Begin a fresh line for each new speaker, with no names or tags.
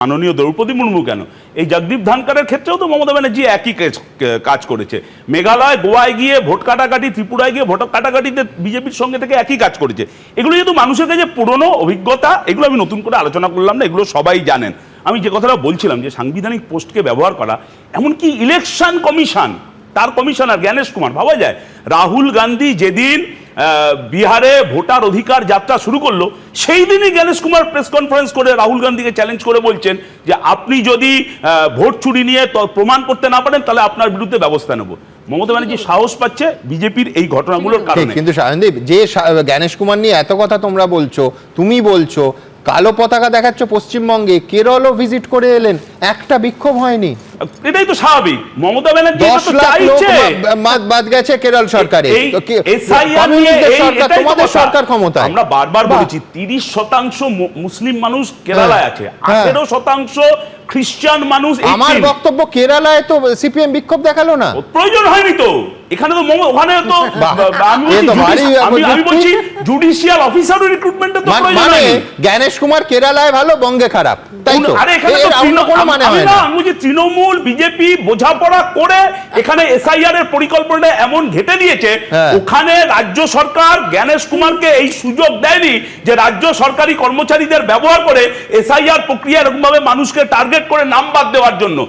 মাননীয় দ্রৌপদী মুর্মু কেন, এই জগদীপ ধনকরের ক্ষেত্রেও তো মমতা ব্যানার্জি একই কাজ করেছে। মেঘালয়, গোয়ায় গিয়ে ভোট কাটাকাটি, ত্রিপুরায় গিয়ে ভোট কাটাকাটিতে বিজেপির সঙ্গে থেকে একই কাজ করেছে। এগুলো যেহেতু মানুষের কাছে পুরনো অভিজ্ঞতা, এগুলো আমি নতুন করে আলোচনা করলাম না, এগুলো সবাই জানেন। আমি যে কথাটা বলছিলাম যে সাংবিধানিক পোস্টকে ব্যবহার করা, এমনকি ইলেকশন কমিশন, তার কমিশনার জ্ঞানেশ কুমার, ভাবা যায় রাহুল গান্ধী যেদিন বিহারে ভোটার অধিকার যাত্রা শুরু করলো, সেই দিনই জ্ঞানেশ কুমার প্রেস কনফারেন্স করে রাহুল গান্ধীকে চ্যালেঞ্জ করে বলছেন যে আপনি যদি ভোট চুরি নিয়ে প্রমাণ করতে না পারেন তাহলে আপনার বিরুদ্ধে ব্যবস্থা নেব। মমতা ব্যানার্জি সাহস পাচ্ছে বিজেপির এই ঘটনাগুলোর কারণে।
কিন্তু সায়নদীপ, যে জ্ঞানেশ কুমার নিয়ে এত কথা তোমরা বলছো, তুমি বলছো কালো পতাকা দেখাচ্ছ পশ্চিমবঙ্গে, কেরলও ভিজিট করে এলেন, একটা বিক্ষোভ হয়নি।
এটাই তো স্বাভাবিক। মমতা ব্যানার্জি
10 লাখ লোক বাদ গেছে কেরল সরকারে, তোমাদের সরকার ক্ষমতায়।
আমরা বারবার বলেছি 30% মুসলিম মানুষ কেরালায় আছে, 18% খ্রিস্টান মানুষ।
আমার বক্তব্য, কেরালায় তো সিপিএম বিক্ষোভ দেখালো না,
প্রয়োজন হয়নি তো। এখানে তো ওখানে তো আমি বলছি জুডিশিয়াল অফিসার রিক্রুটমেন্টে তো প্রয়োজন হয়নি।
জ্ঞানেশ কুমার কেরালায় ভালো, বঙ্গে খারাপ, তাই তো?
আরে এখানে তো কোনো মানে হয় না। আমি বলছি তৃণমূল বিজেপি বোঝাপড়া করে এখানে এসআইআর এর পরিকল্পনা এমন ঘেটে দিয়েছে, ওখানে রাজ্য সরকার জ্ঞানেশ কুমারকে এই সুযোগ দেয়নি যে রাজ্য সরকারি কর্মচারীদের ব্যবহার করে এসআইআর প্রক্রিয়া এরকম ভাবে মানুষকে টার্গেট করে নাম বাদ দেওয়ার জন্য।